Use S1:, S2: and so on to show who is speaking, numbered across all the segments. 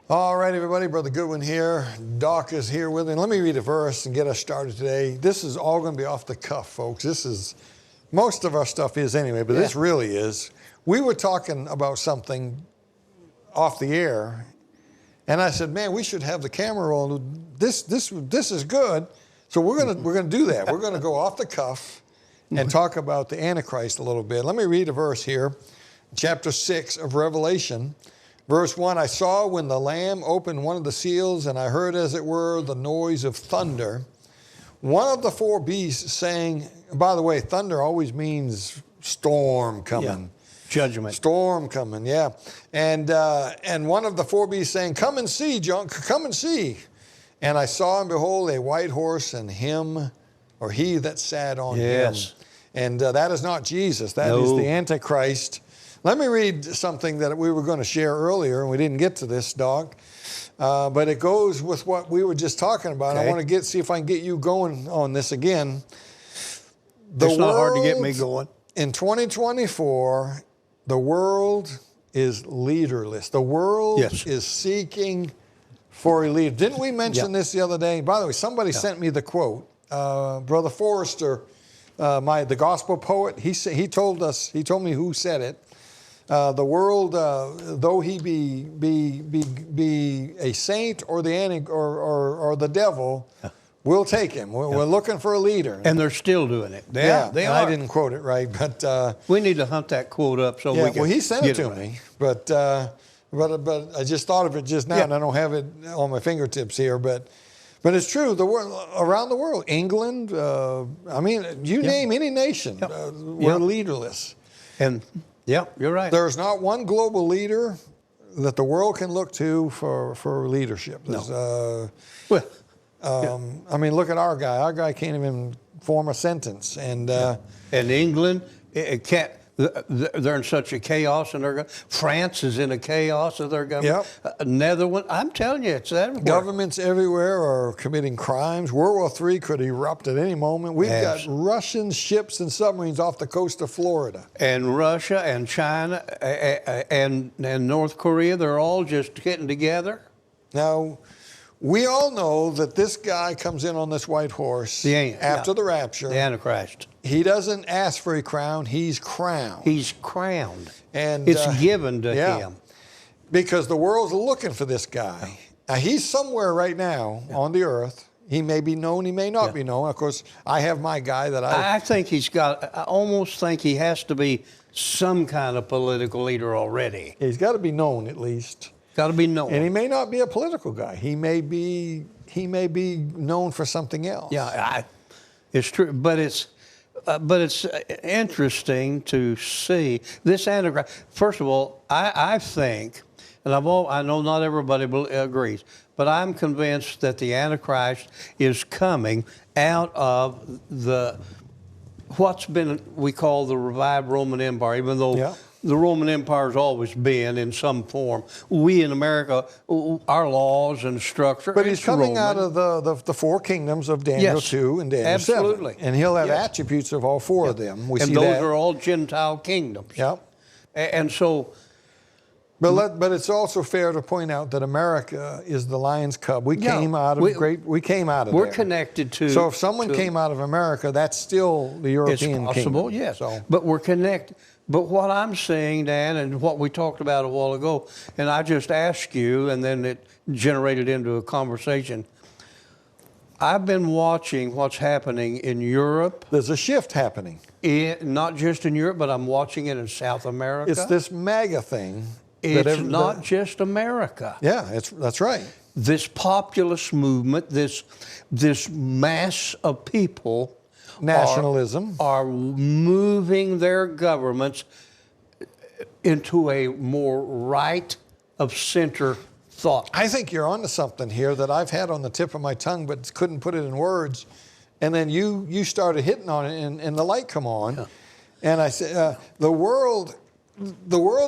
S1: All right, everybody, Brother Goodwin here. Doc is here with me. Let me read a verse and get us started today. This is all going to be off the cuff, folks. This is, most of our stuff is anyway, but this really is. We were talking about something off the air, and I said, man, we should have the camera rolling. This is good. So we're gonna do that. We're gonna go off the cuff and talk about the Antichrist a little bit. Let me read a verse here, chapter 6 of Revelation. Verse 1, I saw when the Lamb opened one of the seals, and I heard, as it were, the noise of thunder. One of the four beasts saying, by the way, thunder always means storm coming.
S2: Yeah. Judgment.
S1: Storm coming, yeah. And one of the four beasts saying, come and see, John, come and see. And I saw, and behold, a white horse, and him, or he that sat on him. And that is not Jesus. That is the Antichrist. Let me read something that we were going to share earlier, and we didn't get to this, Doc. But it goes with what we were just talking about.
S3: Okay.
S1: I want to see if I can get you going on this again.
S3: It's not hard to get me going.
S1: In 2024, the world is leaderless. The world is seeking for a leader. Didn't we mention this the other day? By the way, somebody sent me the quote. Brother Forrester, the gospel poet, he told me who said it. The world, though he be a saint or the devil, we'll take him. We're looking for a leader.
S3: And they're still doing it. They are.
S1: I didn't quote it right, but
S3: we need to hunt that quote up so we can.
S1: Well, he sent it to me, but I just thought of it just now, and I don't have it on my fingertips here, but it's true. The world, around the world, England, I mean, you name any nation, we're leaderless.
S3: And yeah, you're right.
S1: There's not one global leader that the world can look to for leadership.
S3: No.
S1: I mean, look at our guy. Our guy can't even form a sentence. And
S3: England, it can't. They're in such a chaos, and France is in a chaos of their government. Netherlands, I'm telling you, it's everywhere.
S1: Governments everywhere are committing crimes. World War III could erupt at any moment. We've got Russian ships and submarines off the coast of Florida.
S3: And Russia and China and North Korea, they're all just getting together.
S1: Now, we all know that this guy comes in on this white horse after the rapture.
S3: The Antichrist.
S1: He doesn't ask for a crown, he's crowned.
S3: He's crowned.
S1: And
S3: it's given to him.
S1: Because the world's looking for this guy. Now, he's somewhere right now on the earth. He may be known, he may not be known. Of course, I have my guy that
S3: I think I almost think he has to be some kind of political leader already.
S1: He's got to be known at least.
S3: Got to be known.
S1: And he may not be a political guy. He may be known for something else.
S3: Yeah, it's true, but it's interesting to see this Antichrist. First of all, I think, and I know not everybody agrees, but I'm convinced that the Antichrist is coming out of we call the revived Roman Empire, even though the Roman Empire has always been in some form. We in America, our laws and structure.
S1: But he's coming out of the four kingdoms of Daniel 2 and Daniel 7. And he'll have attributes of all four of them.
S3: And those are all Gentile kingdoms. And so.
S1: But it's also fair to point out that America is the lion's cub. We came out of there.
S3: We're connected to.
S1: So if someone came out of America, that's still the European kingdom.
S3: It's possible, yes. But we're connected. But what I'm saying, Dan, and what we talked about a while ago, and I just asked you, and then it generated into a conversation. I've been watching what's happening in Europe.
S1: There's a shift happening.
S3: Not just in Europe, but I'm watching it in South America.
S1: It's this MAGA thing.
S3: It's not just America.
S1: Yeah, that's right.
S3: This populist movement, this mass of people.
S1: Nationalism.
S3: Are moving their governments into a more right of center thought.
S1: I think you're onto something here that I've had on the tip of my tongue but couldn't put it in words. And then you started hitting on it and the light come on. And I said, the world's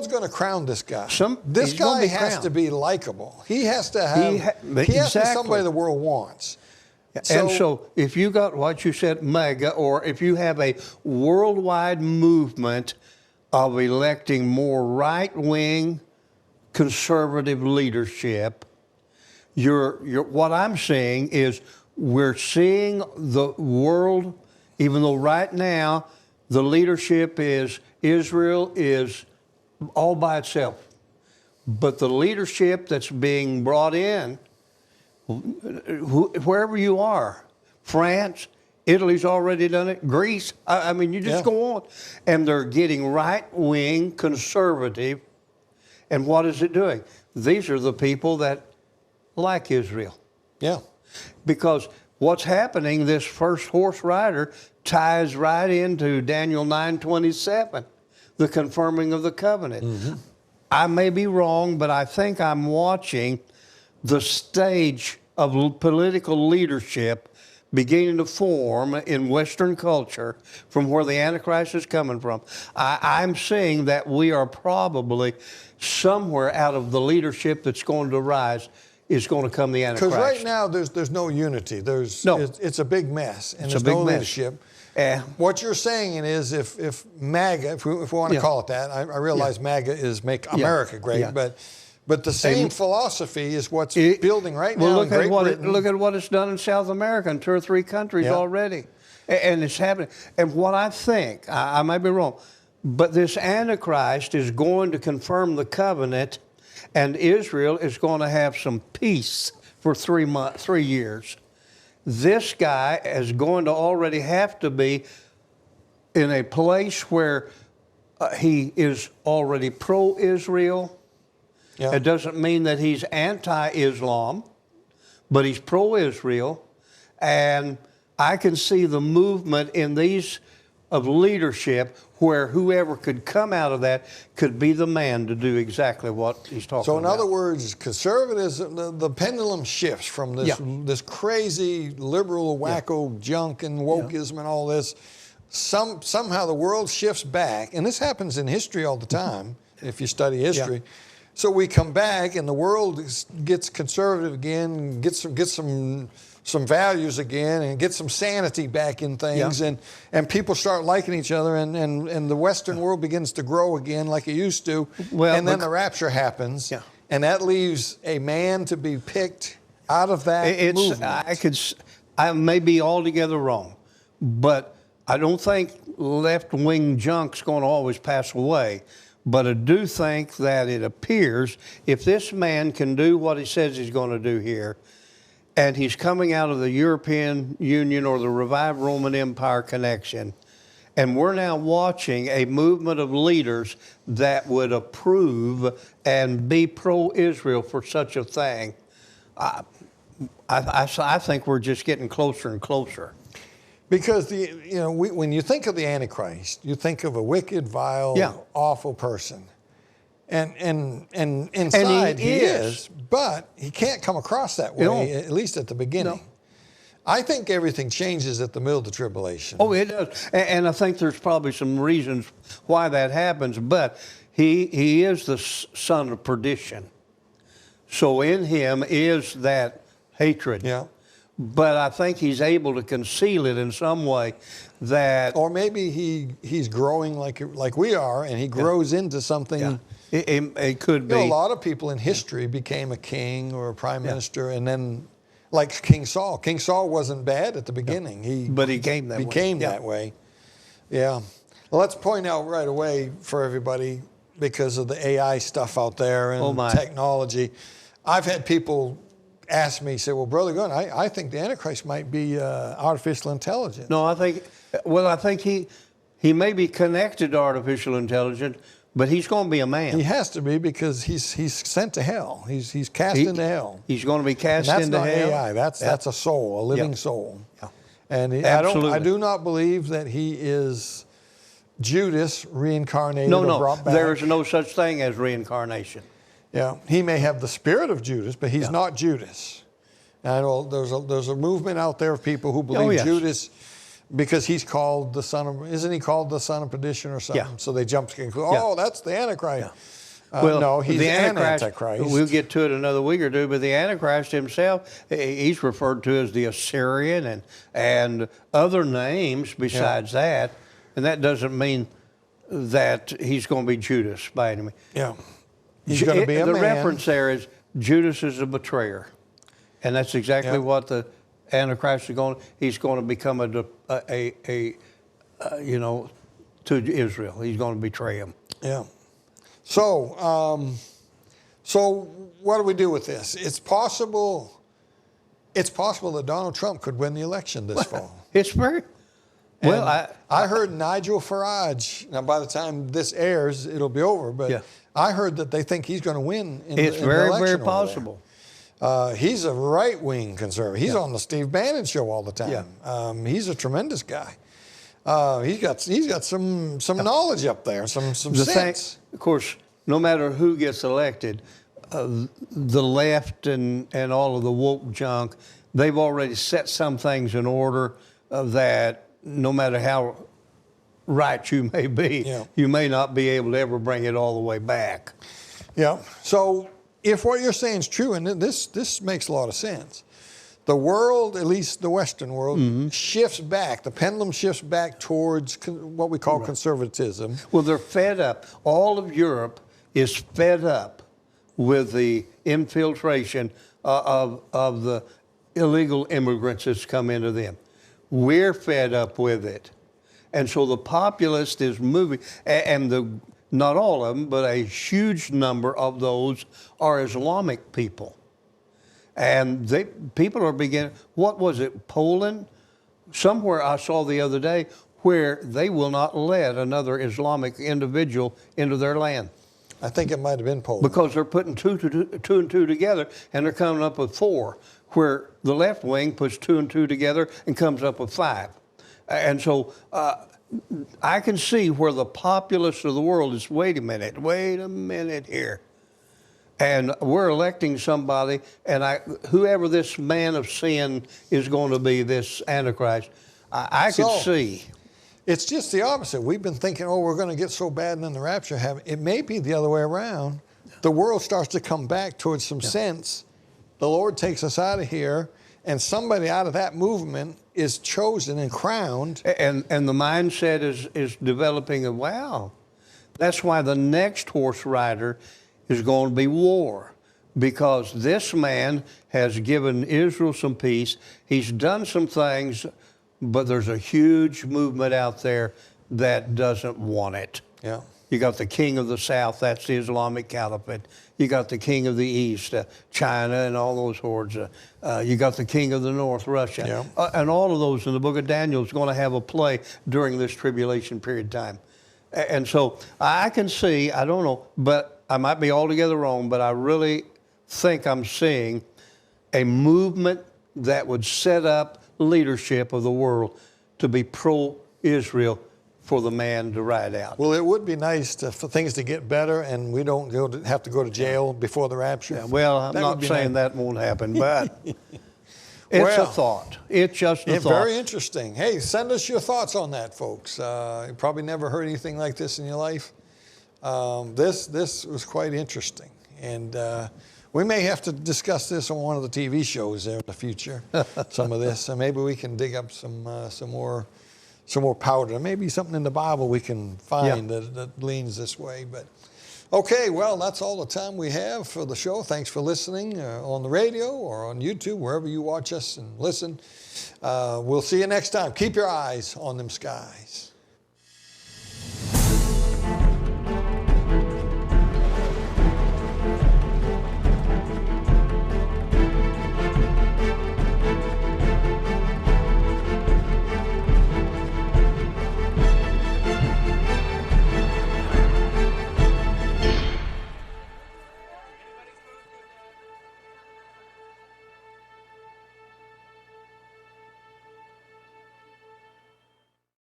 S1: going to crown this guy. This guy has to be likable. He has to have, he has to be somebody the world wants.
S3: And so if you got what you said, MAGA, or if you have a worldwide movement of electing more right-wing conservative leadership, What I'm saying is we're seeing the world, even though right now the leadership is Israel is all by itself. But the leadership that's being brought in, wherever you are, France, Italy's already done it, Greece, I mean, you just go on. And they're getting right-wing, conservative. And what is it doing? These are the people that like Israel.
S1: Yeah.
S3: Because what's happening, this first horse rider ties right into Daniel 9:27, the confirming of the covenant. Mm-hmm. I may be wrong, but I think I'm watching the stage of political leadership beginning to form in Western culture from where the Antichrist is coming from. I'm seeing that we are probably somewhere out of the leadership that's going to rise is going to come the Antichrist.
S1: Because right now there's no unity. It's a big mess, and there's no leadership. What you're saying is if MAGA, if we want to call it that, I realize MAGA is Make America Great, but the same philosophy is what's building right now in Great Britain.
S3: Look at what it's done in South America in 2 or 3 countries already. And it's happening. And what I think, I might be wrong, but this Antichrist is going to confirm the covenant, and Israel is going to have some peace for 3 years. This guy is going to already have to be in a place where he is already pro-Israel. Yeah. It doesn't mean that he's anti-Islam, but he's pro-Israel. And I can see the movement in these of leadership where whoever could come out of that could be the man to do exactly what he's talking about.
S1: So in other words, conservatism, the pendulum shifts from this crazy liberal wacko junk and wokeism and all this. Somehow the world shifts back, and this happens in history all the time if you study history. Yeah. So we come back and the world gets conservative again, gets some values again, and get some sanity back in things, and people start liking each other, and the Western world begins to grow again like it used to, and then the rapture happens, and that leaves a man to be picked out of that movement.
S3: I may be altogether wrong, but I don't think left-wing junk's going to always pass away. But I do think that it appears if this man can do what he says he's going to do here, and he's coming out of the European Union or the revived Roman Empire connection, and we're now watching a movement of leaders that would approve and be pro-Israel for such a thing, I think we're just getting closer and closer.
S1: Because when you think of the Antichrist, you think of a wicked, vile, awful person, and inside he is, but he can't come across that way, at least at the beginning. No. I think everything changes at the middle of the tribulation.
S3: Oh, it does, and I think there's probably some reasons why that happens. But he is the son of perdition, so in him is that hatred. Yeah. But I think he's able to conceal it in some way that...
S1: Or maybe he's growing like we are, and he grows into something... Yeah.
S3: It could be.
S1: A lot of people in history became a king or a prime minister, and then, like King Saul. King Saul wasn't bad at the beginning.
S3: But he became
S1: that way. Yeah. Well, let's point out right away for everybody, because of the AI stuff out there and technology. I've had people... asked me, say, well, Brother Gunn, I think the Antichrist might be artificial intelligence.
S3: No, I think he may be connected to artificial intelligence, but he's going to be a man.
S1: He has to be, because he's sent to hell. He's cast into hell.
S3: He's going to be cast into hell.
S1: That's not AI. That's a soul, a living soul. Yeah. And I do not believe that he is Judas reincarnated or brought back.
S3: There is no such thing as reincarnation.
S1: Yeah, he may have the spirit of Judas, but he's not Judas. And I know there's a movement out there of people who believe Judas, because he's called the son of, isn't he called the son of perdition or something? Yeah. So they jump to the conclusion, that's the Antichrist. Yeah. No, he's the Antichrist.
S3: We'll get to it another week or two, but the Antichrist himself, he's referred to as the Assyrian and other names besides that, and that doesn't mean that he's going to be Judas by any means.
S1: Yeah. He's going to be a man.
S3: The reference there is Judas is a betrayer. And that's exactly
S1: Yeah.
S3: what the Antichrist is going. He's going to become to Israel. He's going to betray him.
S1: Yeah. So, so what do we do with this? It's possible. It's possible that Donald Trump could win the election this fall.
S3: It's very well.
S1: And I heard Nigel Farage. Now, by the time this airs, it'll be over. But
S3: Yeah.
S1: I heard that they think he's going to win.
S3: It's
S1: in
S3: very,
S1: the election
S3: very
S1: over
S3: possible.
S1: there. He's a right-wing conservative. He's on the Steve Bannon show all the time.
S3: Yeah.
S1: He's a tremendous guy. He's got some knowledge up there, some sense.
S3: Of course, no matter who gets elected, the left and all of the woke junk, they've already set some things in order that no matter how right you may be,
S1: Yeah.
S3: you may not be able to ever bring it all the way back.
S1: Yeah. So if what you're saying is true, and this makes a lot of sense, the world, at least the Western world, shifts back. The pendulum shifts back towards what we call conservatism.
S3: Well, they're fed up. All of Europe is fed up with the infiltration of the illegal immigrants that's come into them. We're fed up with it. And so the populist is moving, and not all of them, but a huge number of those are Islamic people. And people are beginning, what was it, Poland? Somewhere I saw the other day where they will not let another Islamic individual into their land.
S1: I think it might have been Poland.
S3: Because they're putting two and two together, and they're coming up with 4, where the left wing puts 2 and 2 together and comes up with 5. And so I can see where the populace of the world is, wait a minute here. And we're electing somebody, and whoever this man of sin is going to be, this Antichrist, I could see.
S1: It's just the opposite. We've been thinking, we're going to get so bad and then the rapture happens. It may be the other way around. The world starts to come back towards some sense. The Lord takes us out of here, and somebody out of that movement is chosen and crowned.
S3: And the mindset is developing of, wow. That's why the next horse rider is going to be war, because this man has given Israel some peace. He's done some things, but there's a huge movement out there that doesn't want it.
S1: Yeah.
S3: You got the king of the south, that's the Islamic Caliphate. You got the king of the east, China and all those hordes. You got the king of the north, Russia.
S1: Yeah.
S3: And all of those in the book of Daniel is going to have a play during this tribulation period time. And so I can see, I don't know, but I might be altogether wrong, but I really think I'm seeing a movement that would set up leadership of the world to be pro-Israel for the man to ride out.
S1: Well, it would be nice for things to get better and we don't have to go to jail before the rapture.
S3: Yeah, well, I'm not saying that won't happen, but it's a thought. It's just a thought.
S1: Very interesting. Hey, send us your thoughts on that, folks. You probably never heard anything like this in your life. This was quite interesting. And we may have to discuss this on one of the TV shows there in the future, some of this. So maybe we can dig up some more powder. Maybe something in the Bible we can find that leans this way. But okay, well, that's all the time we have for the show. Thanks for listening on the radio or on YouTube, wherever you watch us and listen. We'll see you next time. Keep your eyes on them skies.